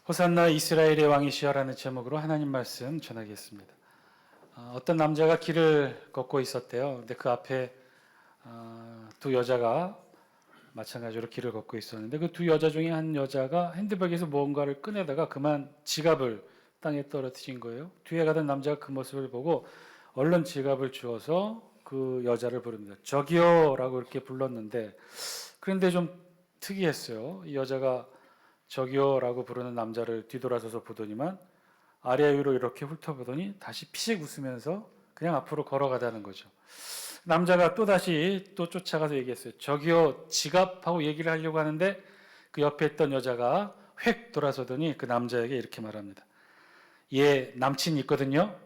호산나 이스라엘의 왕이시여라는 제목으로 하나님 말씀 전하겠습니다. 어떤 남자가 길을 걷고 있었대요. 근데 그 앞에 두 여자가 마찬가지로 길을 걷고 있었는데 그 두 여자 중에 한 여자가 핸드백에서 무언가를 꺼내다가 그만 지갑을 땅에 떨어뜨린 거예요. 뒤에 가던 남자가 그 모습을 보고 얼른 지갑을 주어서 그 여자를 부릅니다. 저기요 라고 이렇게 불렀는데 그런데 좀 특이했어요. 이 여자가 저기요 라고 부르는 남자를 뒤돌아서서 보더니만 아래 위로 이렇게 훑어보더니 다시 피식 웃으면서 그냥 앞으로 걸어가다는 거죠. 남자가 또다시 또 쫓아가서 얘기했어요. 저기요 지갑하고 얘기를 하려고 하는데 그 옆에 있던 여자가 획 돌아서더니 그 남자에게 이렇게 말합니다. 얘 남친 있거든요.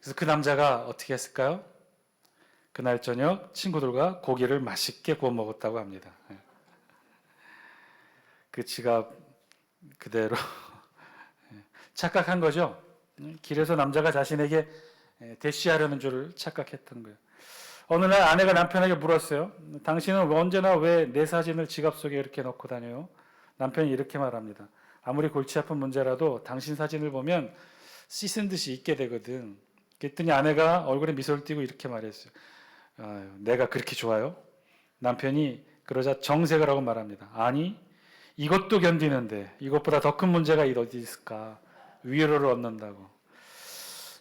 그래서 그 남자가 어떻게 했을까요? 그날 저녁 친구들과 고기를 맛있게 구워 먹었다고 합니다. 그 지갑 그대로 착각한 거죠. 길에서 남자가 자신에게 대시하려는 줄 착각했던 거예요. 어느 날 아내가 남편에게 물었어요. 당신은 언제나 왜 내 사진을 지갑 속에 이렇게 넣고 다녀요? 남편이 이렇게 말합니다. 아무리 골치 아픈 문제라도 당신 사진을 보면 씻은 듯이 잊게 되거든. 그랬더니 아내가 얼굴에 미소를 띠고 이렇게 말했어요. 내가 그렇게 좋아요? 남편이 그러자 정색을 하고 말합니다. 아니 이것도 견디는데 이것보다 더 큰 문제가 어디 있을까? 위로를 얻는다고.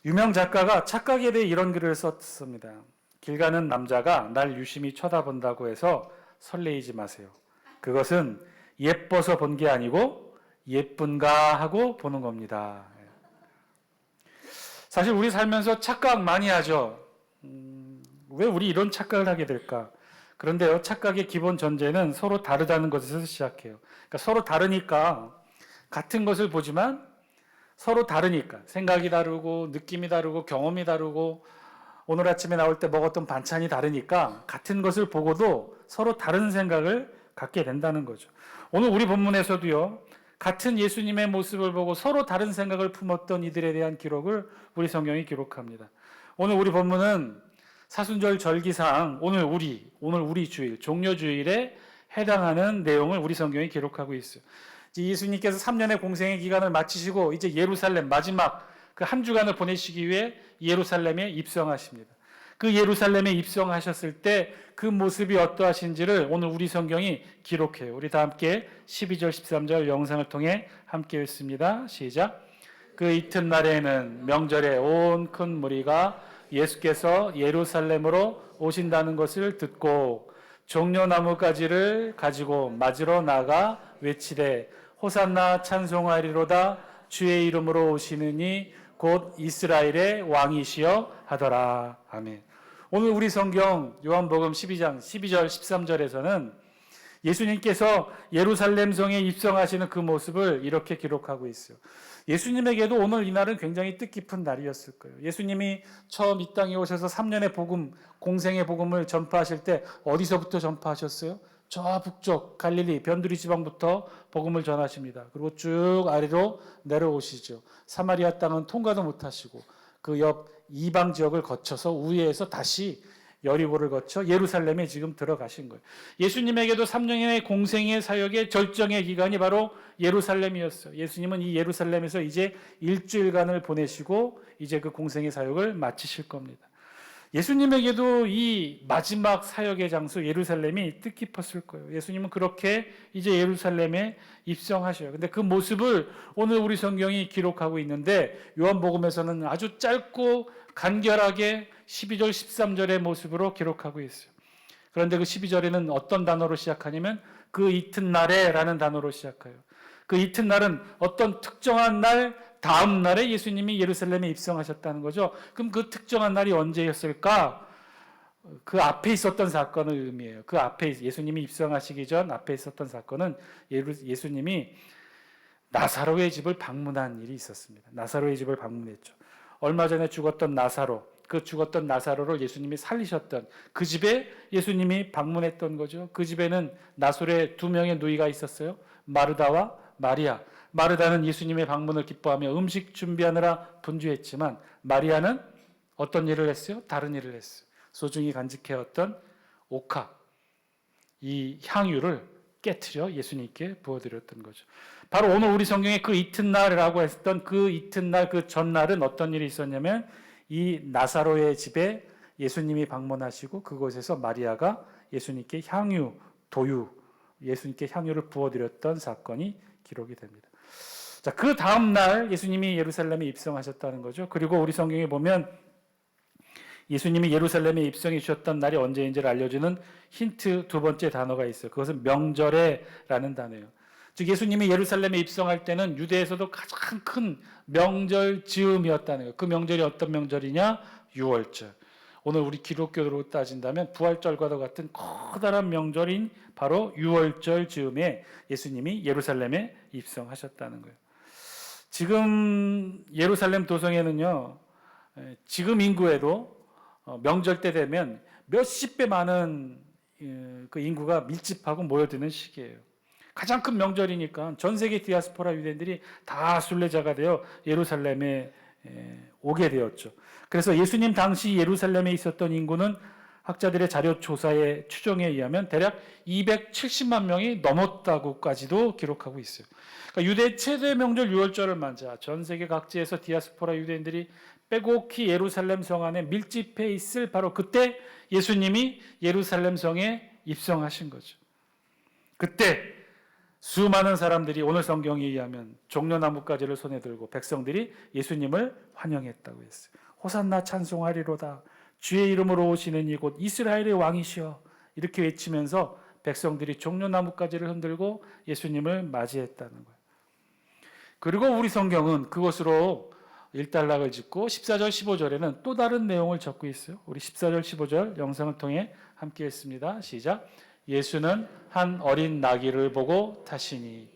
유명 작가가 착각에 대해 이런 글을 썼습니다. 길 가는 남자가 날 유심히 쳐다본다고 해서 설레이지 마세요. 그것은 예뻐서 본 게 아니고 예쁜가 하고 보는 겁니다. 사실 우리 살면서 착각 많이 하죠. 왜 우리 이런 착각을 하게 될까? 그런데요, 착각의 기본 전제는 서로 다르다는 것에서 시작해요. 그러니까 서로 다르니까 같은 것을 보지만 서로 다르니까 생각이 다르고 느낌이 다르고 경험이 다르고 오늘 아침에 나올 때 먹었던 반찬이 다르니까 같은 것을 보고도 서로 다른 생각을 갖게 된다는 거죠. 오늘 우리 본문에서도요, 같은 예수님의 모습을 보고 서로 다른 생각을 품었던 이들에 대한 기록을 우리 성경이 기록합니다. 오늘 우리 본문은 사순절 절기상 오늘 우리 주일 종려주일에 해당하는 내용을 우리 성경이 기록하고 있어요. 예수님께서 3년의 공생의 기간을 마치시고 이제 예루살렘 마지막 그 한 주간을 보내시기 위해 예루살렘에 입성하십니다. 그 예루살렘에 입성하셨을 때 그 모습이 어떠하신지를 오늘 우리 성경이 기록해요. 우리 다 함께 12절 13절 영상을 통해 함께 읽습니다. 시작. 그 이튿날에는 명절에 온 큰 무리가 예수께서 예루살렘으로 오신다는 것을 듣고 종려나무 가지를 가지고 맞으러 나가 외치되 호산나 찬송하리로다 주의 이름으로 오시느니 곧 이스라엘의 왕이시여 하더라. 아멘. 오늘 우리 성경 요한복음 12장 12절 13절에서는 예수님께서 예루살렘 성에 입성하시는 그 모습을 이렇게 기록하고 있어요. 예수님에게도 오늘 이날은 굉장히 뜻깊은 날이었을 거예요. 예수님이 처음 이 땅에 오셔서 3년의 복음, 공생의 복음을 전파하실 때 어디서부터 전파하셨어요? 저 북쪽 갈릴리 변두리 지방부터 복음을 전하십니다. 그리고 쭉 아래로 내려오시죠. 사마리아 땅은 통과도 못하시고 그 옆 이방 지역을 거쳐서 우회해서 다시 여리고를 거쳐 예루살렘에 지금 들어가신 거예요. 예수님에게도 3년의 공생의 사역의 절정의 기간이 바로 예루살렘이었어요. 예수님은 이 예루살렘에서 이제 일주일간을 보내시고 이제 그 공생의 사역을 마치실 겁니다. 예수님에게도 이 마지막 사역의 장소 예루살렘이 뜻깊었을 거예요. 예수님은 그렇게 이제 예루살렘에 입성하셔요. 근데 그 모습을 오늘 우리 성경이 기록하고 있는데 요한복음에서는 아주 짧고 간결하게 12절 13절의 모습으로 기록하고 있어요. 그런데 그 12절에는 어떤 단어로 시작하냐면 그 이튿날에 라는 단어로 시작해요. 그 이튿날은 어떤 특정한 날 다음 날에 예수님이 예루살렘에 입성하셨다는 거죠. 그럼 그 특정한 날이 언제였을까? 그 앞에 있었던 사건을 의미해요. 그 앞에 예수님이 입성하시기 전 앞에 있었던 사건은 예수님이 나사로의 집을 방문한 일이 있었습니다. 나사로의 집을 방문했죠. 얼마 전에 죽었던 나사로, 그 죽었던 나사로를 예수님이 살리셨던 그 집에 예수님이 방문했던 거죠. 그 집에는 나사로의 두 명의 누이가 있었어요. 마르다와 마리아. 마르다는 예수님의 방문을 기뻐하며 음식 준비하느라 분주했지만 마리아는 어떤 일을 했어요? 다른 일을 했어요. 소중히 간직해왔던 옥합, 이 향유를 깨트려 예수님께 부어드렸던 거죠. 바로 오늘 우리 성경에 그 이튿날이라고 했던 그 이튿날, 그 전날은 어떤 일이 있었냐면 이 나사로의 집에 예수님이 방문하시고 그곳에서 마리아가 예수님께 향유, 도유, 예수님께 향유를 부어드렸던 사건이 기록이 됩니다. 자, 그 다음 날 예수님이 예루살렘에 입성하셨다는 거죠. 그리고 우리 성경에 보면 예수님이 예루살렘에 입성해 주셨던 날이 언제인지를 알려주는 힌트 두 번째 단어가 있어요. 그것은 명절에라는 단어예요. 즉 예수님이 예루살렘에 입성할 때는 유대에서도 가장 큰 명절 즈음이었다는 거예요. 그 명절이 어떤 명절이냐? 유월절. 오늘 우리 기독교로 따진다면 부활절과도 같은 커다란 명절인 바로 유월절 즈음에 예수님이 예루살렘에 입성하셨다는 거예요. 지금 예루살렘 도성에는요, 지금 인구에도 명절 때 되면 몇십 배 많은 그 인구가 밀집하고 모여드는 시기예요. 가장 큰 명절이니까 전 세계 디아스포라 유대인들이 다 순례자가 되어 예루살렘에 오게 되었죠. 그래서 예수님 당시 예루살렘에 있었던 인구는 학자들의 자료 조사의 추정에 의하면 대략 270만 명이 넘었다고까지도 기록하고 있어요. 그러니까 유대 최대 명절 유월절을 맞아 전 세계 각지에서 디아스포라 유대인들이 빼곡히 예루살렘 성 안에 밀집해 있을 바로 그때 예수님이 예루살렘 성에 입성하신 거죠. 그때 수많은 사람들이 오늘 성경에 의하면 종려나뭇가지를 손에 들고 백성들이 예수님을 환영했다고 했어요. 호산나 찬송하리로다. 주의 이름으로 오시는 이곳 이스라엘의 왕이시여. 이렇게 외치면서 백성들이 종려나뭇가지를 흔들고 예수님을 맞이했다는 거예요. 그리고 우리 성경은 그것으로 일단락을 짓고 14절 15절에는 또 다른 내용을 적고 있어요. 우리 14절 15절 영상을 통해 함께 했습니다. 시작. 예수는 한 어린 나귀를 보고 타시니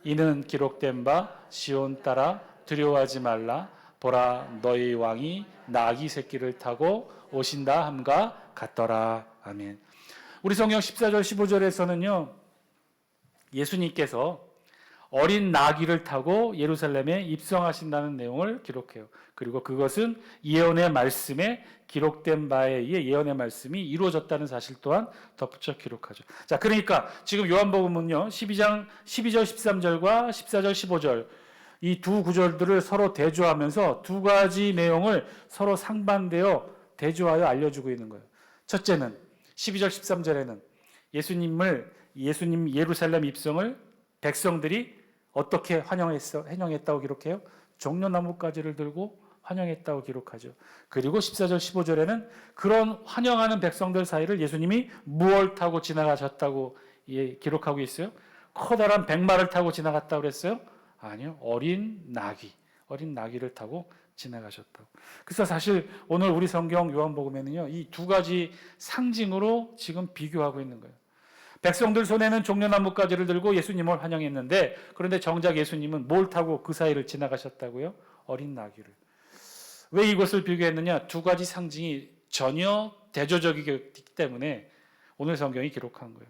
이는 기록된 바 시온 따라 두려워하지 말라 보라 너희 왕이 나귀 새끼를 타고 오신다 함과 같더라. 아멘. 우리 성경 14절 15절에서는요. 예수님께서 어린 나귀를 타고 예루살렘에 입성하신다는 내용을 기록해요. 그리고 그것은 예언의 말씀에 기록된 바에 의해 예언의 말씀이 이루어졌다는 사실 또한 덧붙여 기록하죠. 자, 그러니까 지금 요한복음은요. 12장 12절 13절과 14절 15절 이 두 구절들을 서로 대조하면서 두 가지 내용을 서로 상반되어 대조하여 알려주고 있는 거예요. 첫째는 12절 13절에는 예수님 예루살렘 입성을 백성들이 어떻게 환영했다고 기록해요? 종려나뭇가지를 들고 환영했다고 기록하죠. 그리고 14절 15절에는 그런 환영하는 백성들 사이를 예수님이 무엇을 타고 지나가셨다고 기록하고 있어요? 커다란 백마를 타고 지나갔다고 그랬어요? 아니요. 어린 나귀를 타고 지나가셨다고. 그래서 사실 오늘 우리 성경 요한복음에는요. 이 두 가지 상징으로 지금 비교하고 있는 거예요. 백성들 손에는 종려나뭇가지를 들고 예수님을 환영했는데 그런데 정작 예수님은 뭘 타고 그 사이를 지나가셨다고요? 어린 나귀를. 왜 이것을 비교했느냐? 두 가지 상징이 전혀 대조적이기 때문에 오늘 성경이 기록한 거예요.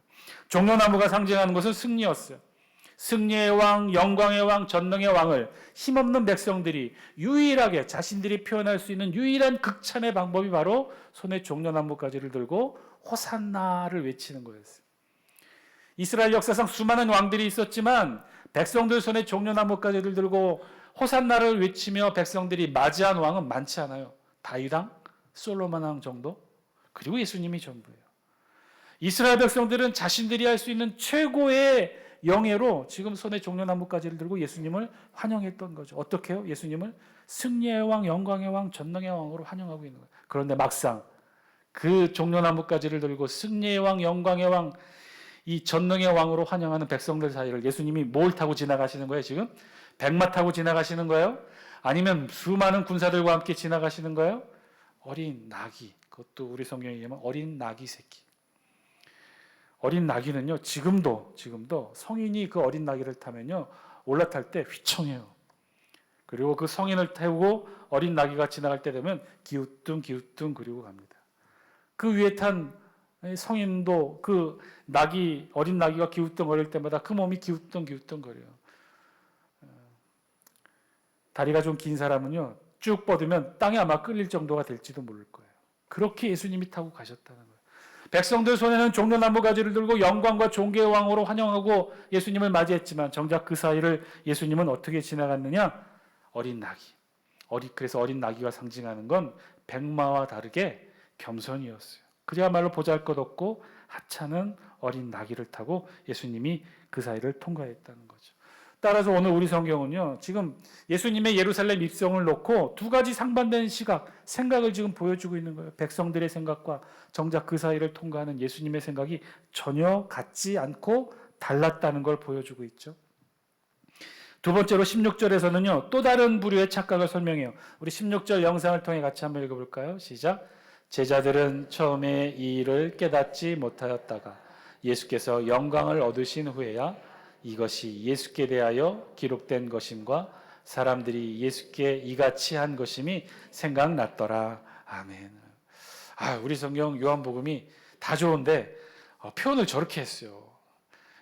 종려나무가 상징하는 것은 승리였어요. 승리의 왕, 영광의 왕, 전능의 왕을 힘없는 백성들이 유일하게 자신들이 표현할 수 있는 유일한 극찬의 방법이 바로 손에 종려나뭇가지를 들고 호산나를 외치는 거였어요. 이스라엘 역사상 수많은 왕들이 있었지만 백성들 손에 종려나뭇가지를 들고 호산나를 외치며 백성들이 맞이한 왕은 많지 않아요. 다윗 왕, 솔로몬 왕 정도, 그리고 예수님이 전부예요. 이스라엘 백성들은 자신들이 할 수 있는 최고의 영예로 지금 손에 종려나뭇가지를 들고 예수님을 환영했던 거죠. 어떻게 해요? 예수님을 승리의 왕, 영광의 왕, 전능의 왕으로 환영하고 있는 거예요. 그런데 막상 그 종려나뭇가지를 들고 승리의 왕, 영광의 왕, 이 전능의 왕으로 환영하는 백성들 사이를 예수님이 뭘 타고 지나가시는 거예요? 지금 백마 타고 지나가시는 거예요? 아니면 수많은 군사들과 함께 지나가시는 거예요? 어린 나귀, 그것도 우리 성경에 의하면 어린 나귀 새끼. 어린 나귀는요, 지금도 성인이 그 어린 나귀를 타면요, 올라탈 때 휘청해요. 그리고 그 성인을 태우고 어린 나귀가 지나갈 때 되면 기우뚱 그리고 갑니다. 그 위에 탄 성인도 그 어린 나귀가 기우뚱거릴 때마다 그 몸이 기우뚱거려요. 다리가 좀 긴 사람은요, 쭉 뻗으면 땅에 아마 끌릴 정도가 될지도 모를 거예요. 그렇게 예수님이 타고 가셨다는 거예요. 백성들 손에는 종려나무 가지를 들고 영광과 존귀의 왕으로 환영하고 예수님을 맞이했지만 정작 그 사이를 예수님은 어떻게 지나갔느냐? 어린 나귀. 그래서 어린 나귀가 상징하는 건 백마와 다르게 겸손이었어요. 그야말로 보잘것없고 하찮은 어린 나귀를 타고 예수님이 그 사이를 통과했다는 거죠. 따라서 오늘 우리 성경은요, 지금 예수님의 예루살렘 입성을 놓고 두 가지 상반된 생각을 지금 보여주고 있는 거예요. 백성들의 생각과 정작 그 사이를 통과하는 예수님의 생각이 전혀 같지 않고 달랐다는 걸 보여주고 있죠. 두 번째로 16절에서는요, 또 다른 부류의 착각을 설명해요. 우리 16절 영상을 통해 같이 한번 읽어볼까요? 시작. 제자들은 처음에 이 일을 깨닫지 못하였다가 예수께서 영광을 얻으신 후에야 이것이 예수께 대하여 기록된 것임과 사람들이 예수께 이같이 한 것임이 생각났더라. 아멘. 우리 성경 요한복음이 다 좋은데 표현을 저렇게 했어요.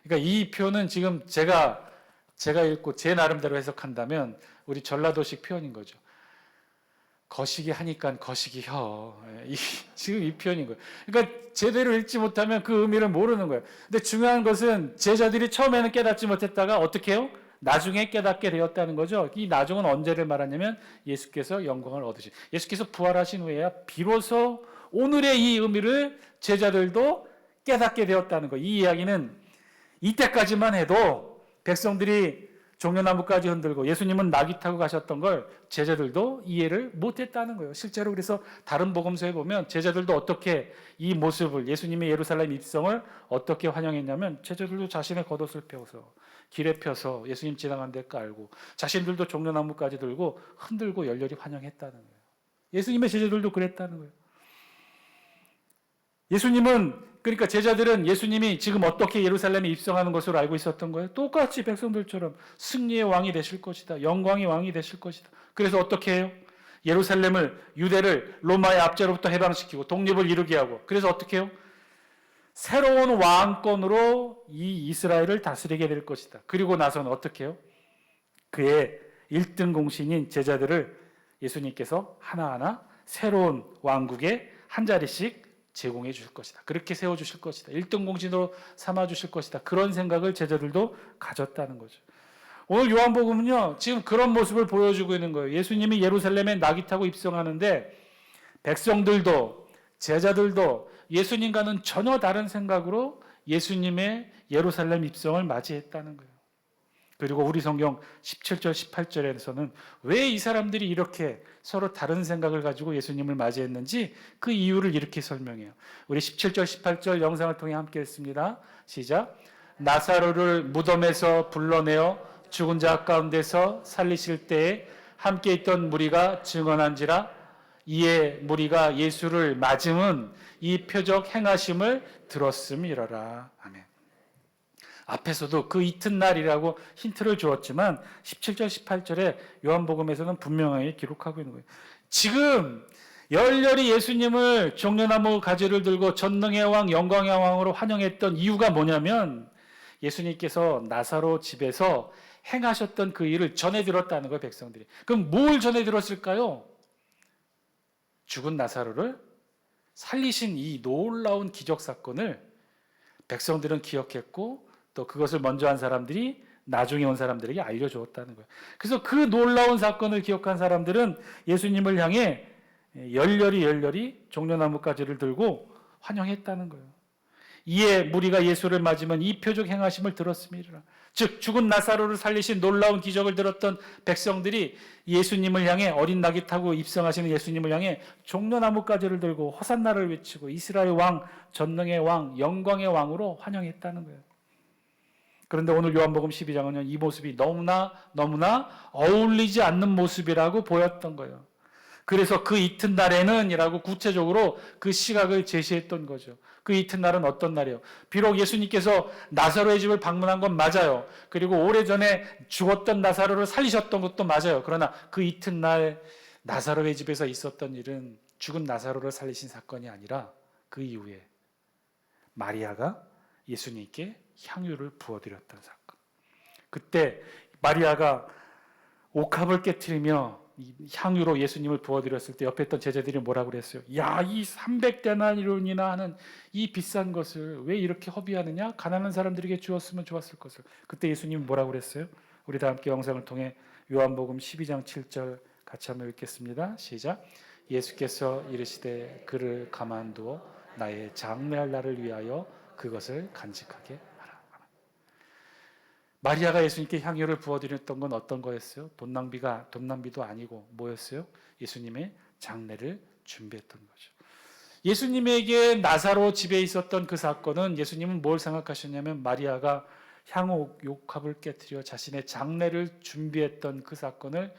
그러니까 이 표현은 지금 제가 읽고 제 나름대로 해석한다면 우리 전라도식 표현인 거죠. 거시기 하니까 거시기 혀. 지금 이 표현인 거예요. 그러니까 제대로 읽지 못하면 그 의미를 모르는 거예요. 근데 중요한 것은 제자들이 처음에는 깨닫지 못했다가 어떻게 해요? 나중에 깨닫게 되었다는 거죠. 이 나중은 언제를 말하냐면 예수께서 영광을 얻으신, 예수께서 부활하신 후에야 비로소 오늘의 이 의미를 제자들도 깨닫게 되었다는 거예요. 이 이야기는 이때까지만 해도 백성들이 종려나무까지 흔들고 예수님은 나귀 타고 가셨던 걸 제자들도 이해를 못했다는 거예요. 실제로 그래서 다른 복음서에 보면 제자들도 어떻게 이 모습을, 예수님의 예루살렘 입성을 어떻게 환영했냐면 제자들도 자신의 겉옷을 펴서 길에 펴서 예수님 지나간 데 깔고 자신들도 종려나무까지 들고 흔들고 열렬히 환영했다는 거예요. 예수님의 제자들도 그랬다는 거예요. 그러니까 제자들은 예수님이 지금 어떻게 예루살렘에 입성하는 것으로 알고 있었던 거예요. 똑같이 백성들처럼 승리의 왕이 되실 것이다. 영광의 왕이 되실 것이다. 그래서 어떻게 해요? 유대를 로마의 압제로부터 해방시키고 독립을 이루게 하고, 그래서 어떻게 해요? 새로운 왕권으로 이 이스라엘을 다스리게 될 것이다. 그리고 나서는 어떻게 해요? 그의 1등 공신인 제자들을 예수님께서 하나하나 새로운 왕국에 한 자리씩 제공해 주실 것이다. 그렇게 세워주실 것이다. 1등 공신으로 삼아주실 것이다. 그런 생각을 제자들도 가졌다는 거죠. 오늘 요한복음은요, 지금 그런 모습을 보여주고 있는 거예요. 예수님이 예루살렘에 나귀 타고 입성하는데 백성들도 제자들도 예수님과는 전혀 다른 생각으로 예수님의 예루살렘 입성을 맞이했다는 거예요. 그리고 우리 성경 17절, 18절에서는 왜 이 사람들이 이렇게 서로 다른 생각을 가지고 예수님을 맞이했는지 그 이유를 이렇게 설명해요. 우리 17절, 18절 영상을 통해 함께 읽습니다. 시작. 나사로를 무덤에서 불러내어 죽은 자 가운데서 살리실 때에 함께 있던 무리가 증언한지라. 이에 무리가 예수를 맞음은 이 표적 행하심을 들었음이러라. 아멘. 앞에서도 그 이튿날이라고 힌트를 주었지만 17절, 18절에 요한복음에서는 분명하게 기록하고 있는 거예요. 지금 열렬히 예수님을 종려나무 가지를 들고 전능의 왕, 영광의 왕으로 환영했던 이유가 뭐냐면 예수님께서 나사로 집에서 행하셨던 그 일을 전해 들었다는 거예요, 백성들이. 그럼 뭘 전해 들었을까요? 죽은 나사로를 살리신 이 놀라운 기적 사건을 백성들은 기억했고 또 그것을 먼저 한 사람들이 나중에 온 사람들에게 알려주었다는 거예요. 그래서 그 놀라운 사건을 기억한 사람들은 예수님을 향해 열렬히 종려나무 가지를 들고 환영했다는 거예요. 이에 무리가 예수를 맞으면 이 표적 행하심을 들었음이라. 즉 죽은 나사로를 살리신 놀라운 기적을 들었던 백성들이 예수님을 향해 어린 나귀 타고 입성하시는 예수님을 향해 종려나무 가지를 들고 호산나를 외치고 이스라엘 왕, 전능의 왕, 영광의 왕으로 환영했다는 거예요. 그런데 오늘 요한복음 12장은 이 모습이 너무나 어울리지 않는 모습이라고 보였던 거예요. 그래서 그 이튿날에는 이라고 구체적으로 그 시각을 제시했던 거죠. 그 이튿날은 어떤 날이에요? 비록 예수님께서 나사로의 집을 방문한 건 맞아요. 그리고 오래전에 죽었던 나사로를 살리셨던 것도 맞아요. 그러나 그 이튿날 나사로의 집에서 있었던 일은 죽은 나사로를 살리신 사건이 아니라 그 이후에 마리아가 예수님께 향유를 부어드렸던 사건. 그때 마리아가 옥합을 깨트리며 이 향유로 예수님을 부어드렸을 때 옆에 있던 제자들이 뭐라고 그랬어요? 야, 이 300데나리온이나 하는 이 비싼 것을 왜 이렇게 허비하느냐? 가난한 사람들에게 주었으면 좋았을 것을. 그때 예수님이 뭐라고 그랬어요? 우리 다 함께 영상을 통해 요한복음 12장 7절 같이 한번 읽겠습니다. 시작. 예수께서 이르시되 그를 가만두어 나의 장래할 날을 위하여 그것을 간직하게 하라. 마리아가 예수님께 향유를 부어드렸던 건 어떤 거였어요? 돈 낭비도 아니고 뭐였어요? 예수님의 장례를 준비했던 거죠. 예수님에게 나사로 집에 있었던 그 사건은 예수님은 뭘 생각하셨냐면 마리아가 향후 욕합을 깨뜨려 자신의 장례를 준비했던 그 사건을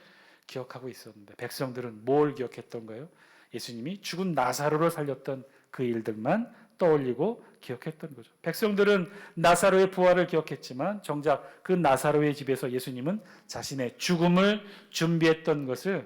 기억하고 있었는데 백성들은 뭘 기억했던 거예요? 예수님이 죽은 나사로를 살렸던 그 일들만 떠올리고 기억했던 거죠. 백성들은 나사로의 부활을 기억했지만 정작 그 나사로의 집에서 예수님은 자신의 죽음을 준비했던 것을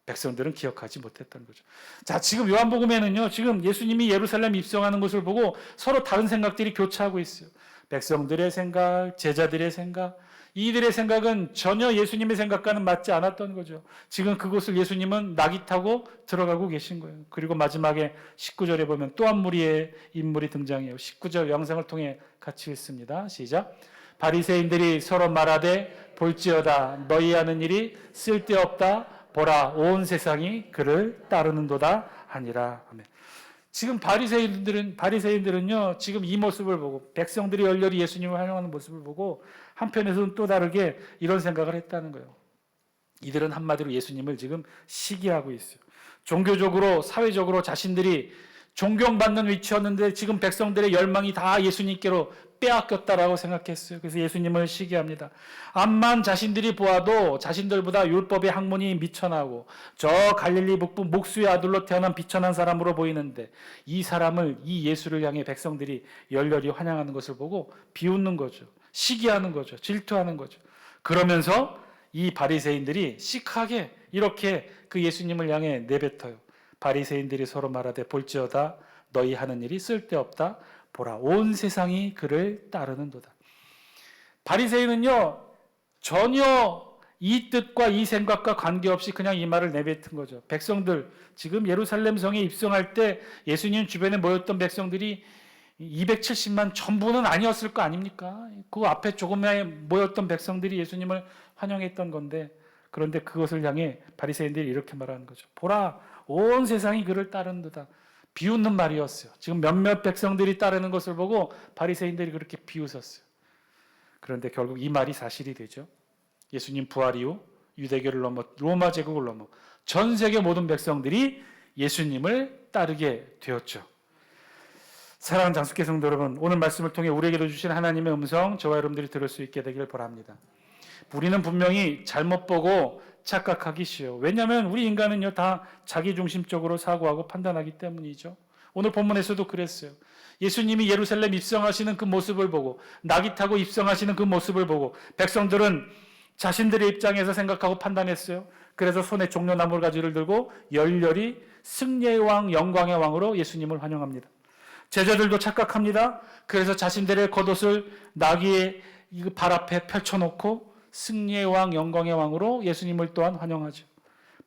백성들은 기억하지 못했던 거죠. 자, 지금 요한복음에는요, 지금 예수님이 예루살렘 입성하는 것을 보고 서로 다른 생각들이 교차하고 있어요. 백성들의 생각, 제자들의 생각, 이들의 생각은 전혀 예수님의 생각과는 맞지 않았던 거죠. 지금 그곳을 예수님은 낙이 타고 들어가고 계신 거예요. 그리고 마지막에 19절에 보면 또 한 무리의 인물이 등장해요. 19절 영상을 통해 같이 읽습니다. 시작. 바리새인들이 서로 말하되 볼지어다 너희 하는 일이 쓸데없다 보라 온 세상이 그를 따르는도다 하니라. 아멘. 지금 바리새인들은요 지금 이 모습을 보고 백성들이 열렬히 예수님을 환영하는 모습을 보고 한편에서는 또 다르게 이런 생각을 했다는 거예요. 이들은 한마디로 예수님을 지금 시기하고 있어요. 종교적으로 사회적으로 자신들이 존경받는 위치였는데 지금 백성들의 열망이 다 예수님께로 빼앗겼다라고 생각했어요. 그래서 예수님을 시기합니다. 암만 자신들이 보아도 자신들보다 율법의 학문이 미천하고 저 갈릴리 북부 목수의 아들로 태어난 비천한 사람으로 보이는데 이 사람을 이 예수를 향해 백성들이 열렬히 환영하는 것을 보고 비웃는 거죠. 시기하는 거죠. 질투하는 거죠. 그러면서 이 바리새인들이 시크하게 이렇게 그 예수님을 향해 내뱉어요. 바리새인들이 서로 말하되 볼지어다 너희 하는 일이 쓸데없다 보라 온 세상이 그를 따르는도다. 바리새인은요 전혀 이 뜻과 이 생각과 관계없이 그냥 이 말을 내뱉은 거죠. 백성들 지금 예루살렘 성에 입성할 때 예수님 주변에 모였던 백성들이 270만 전부는 아니었을 거 아닙니까? 그 앞에 조금에 모였던 백성들이 예수님을 환영했던 건데 그런데 그것을 향해 바리새인들이 이렇게 말하는 거죠. 보라 온 세상이 그를 따르는도다. 비웃는 말이었어요. 지금 몇몇 백성들이 따르는 것을 보고 바리새인들이 그렇게 비웃었어요. 그런데 결국 이 말이 사실이 되죠. 예수님 부활 이후 유대교를 넘어 로마 제국을 넘어 전 세계 모든 백성들이 예수님을 따르게 되었죠. 사랑하는 장숙회 성도 여러분, 오늘 말씀을 통해 우리에게도 주신 하나님의 음성 저와 여러분들이 들을 수 있게 되기를 바랍니다. 우리는 분명히 잘못 보고 착각하기 쉬워요. 왜냐하면 우리 인간은요 다 자기중심적으로 사고하고 판단하기 때문이죠. 오늘 본문에서도 그랬어요. 예수님이 예루살렘 입성하시는 그 모습을 보고 낙이 타고 입성하시는 그 모습을 보고 백성들은 자신들의 입장에서 생각하고 판단했어요. 그래서 손에 종려나무 가지를 들고 열렬히 승리의 왕, 영광의 왕으로 예수님을 환영합니다. 제자들도 착각합니다. 그래서 자신들의 겉옷을 나귀의 발 앞에 펼쳐놓고 승리의 왕, 영광의 왕으로 예수님을 또한 환영하죠.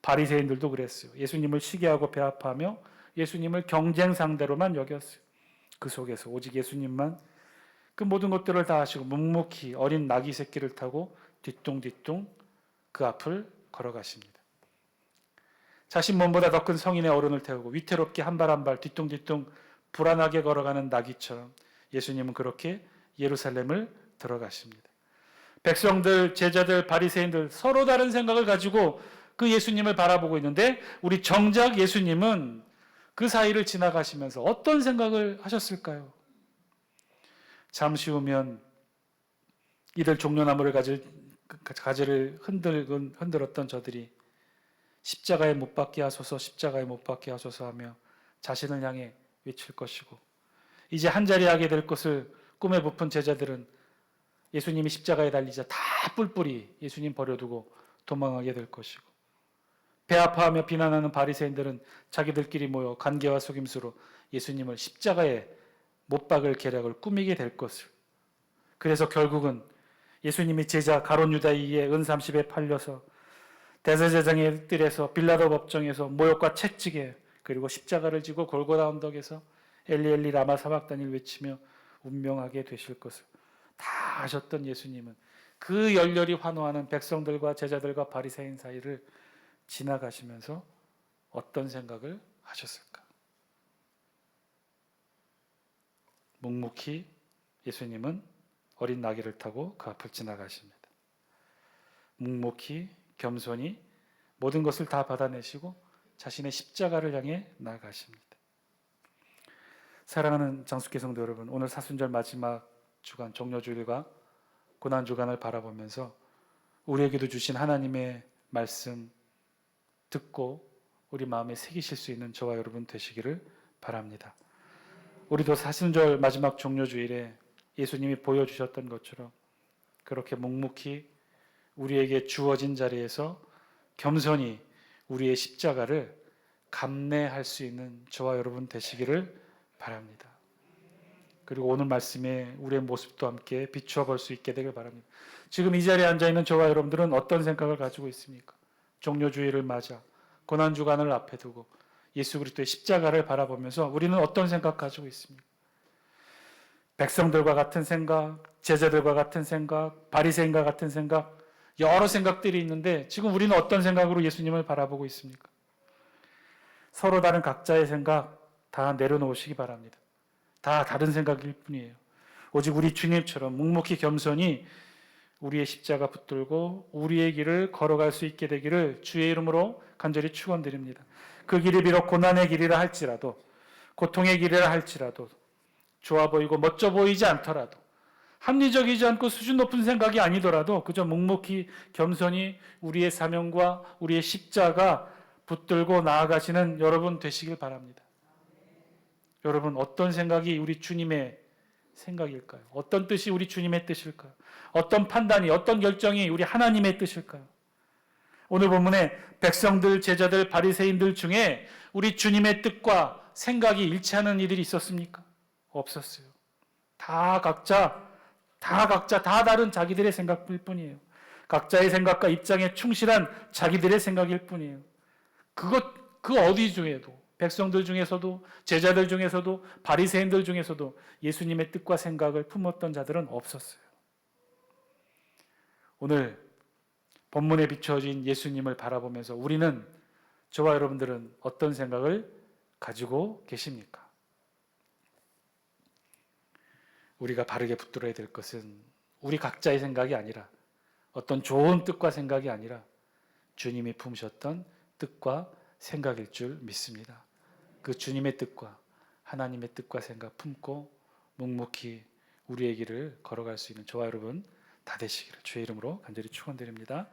바리새인들도 그랬어요. 예수님을 시기하고 배합하며 예수님을 경쟁 상대로만 여겼어요. 그 속에서 오직 예수님만 그 모든 것들을 다 하시고 묵묵히 어린 나귀 새끼를 타고 뒤뚱뒤뚱 그 앞을 걸어가십니다. 자신 몸보다 더 큰 성인의 어른을 태우고 위태롭게 한 발 한 발 뒤뚱뒤뚱 불안하게 걸어가는 나귀처럼 예수님은 그렇게 예루살렘을 들어가십니다. 백성들, 제자들, 바리새인들 서로 다른 생각을 가지고 그 예수님을 바라보고 있는데 우리 정작 예수님은 그 사이를 지나가시면서 어떤 생각을 하셨을까요? 잠시 후면 이들 종려나무를 가지를 흔들었던 저들이 십자가에 못 박게 하소서, 십자가에 못 박게 하소서 하며 자신을 향해 외칠 것이고 이제 한자리 하게 될 것을 꿈에 부푼 제자들은 예수님이 십자가에 달리자 다 뿔뿔이 예수님 버려두고 도망하게 될 것이고 배아파하며 비난하는 바리새인들은 자기들끼리 모여 간계와 속임수로 예수님을 십자가에 못 박을 계략을 꾸미게 될 것을 그래서 결국은 예수님이 제자 가룟 유다에 의해 은 30에 팔려서 대제사장의 뜰에서 빌라도 법정에서 모욕과 채찍에 그리고 십자가를 지고 골고다 언덕에서 엘리 엘리 라마 사박단을 외치며 운명하게 되실 것을 다 아셨던 예수님은 그 열렬히 환호하는 백성들과 제자들과 바리새인 사이를 지나가시면서 어떤 생각을 하셨을까? 묵묵히 예수님은 어린 나귀를 타고 그 앞을 지나가십니다. 묵묵히 겸손히 모든 것을 다 받아내시고 자신의 십자가를 향해 나아가십니다. 사랑하는 장숙계 성도 여러분, 오늘 사순절 마지막 주간 종료주일과 고난주간을 바라보면서 우리에게도 주신 하나님의 말씀 듣고 우리 마음에 새기실 수 있는 저와 여러분 되시기를 바랍니다. 우리도 사순절 마지막 종료주일에 예수님이 보여주셨던 것처럼 그렇게 묵묵히 우리에게 주어진 자리에서 겸손히 우리의 십자가를 감내할 수 있는 저와 여러분 되시기를 바랍니다. 그리고 오늘 말씀에 우리의 모습도 함께 비추어 볼 수 있게 되길 바랍니다. 지금 이 자리에 앉아있는 저와 여러분들은 어떤 생각을 가지고 있습니까? 종료주일을 맞아 고난주간을 앞에 두고 예수 그리스도의 십자가를 바라보면서 우리는 어떤 생각 가지고 있습니까? 백성들과 같은 생각, 제자들과 같은 생각, 바리새인과 같은 생각, 여러 생각들이 있는데 지금 우리는 어떤 생각으로 예수님을 바라보고 있습니까? 서로 다른 각자의 생각 다 내려놓으시기 바랍니다. 다 다른 생각일 뿐이에요. 오직 우리 주님처럼 묵묵히 겸손히 우리의 십자가 붙들고 우리의 길을 걸어갈 수 있게 되기를 주의 이름으로 간절히 축원드립니다. 그 길이 비록 고난의 길이라 할지라도 고통의 길이라 할지라도 좋아 보이고 멋져 보이지 않더라도 합리적이지 않고 수준 높은 생각이 아니더라도 그저 묵묵히 겸손히 우리의 사명과 우리의 십자가 붙들고 나아가시는 여러분 되시길 바랍니다. 여러분 어떤 생각이 우리 주님의 생각일까요? 어떤 뜻이 우리 주님의 뜻일까요? 어떤 판단이 어떤 결정이 우리 하나님의 뜻일까요? 오늘 본문에 백성들, 제자들, 바리새인들 중에 우리 주님의 뜻과 생각이 일치하는 이들이 있었습니까? 없었어요. 다 각자 다 다른 자기들의 생각일 뿐이에요. 각자의 생각과 입장에 충실한 자기들의 생각일 뿐이에요. 그 어디 중에도 백성들 중에서도 제자들 중에서도 바리새인들 중에서도 예수님의 뜻과 생각을 품었던 자들은 없었어요. 오늘 본문에 비춰진 예수님을 바라보면서 우리는 저와 여러분들은 어떤 생각을 가지고 계십니까? 우리가 바르게 붙들어야 될 것은 우리 각자의 생각이 아니라 어떤 좋은 뜻과 생각이 아니라 주님이 품으셨던 뜻과 생각일 줄 믿습니다. 그 주님의 뜻과 하나님의 뜻과 생각 품고 묵묵히 우리의 길을 걸어갈 수 있는 저와 여러분 다 되시기를 주의 이름으로 간절히 축원드립니다.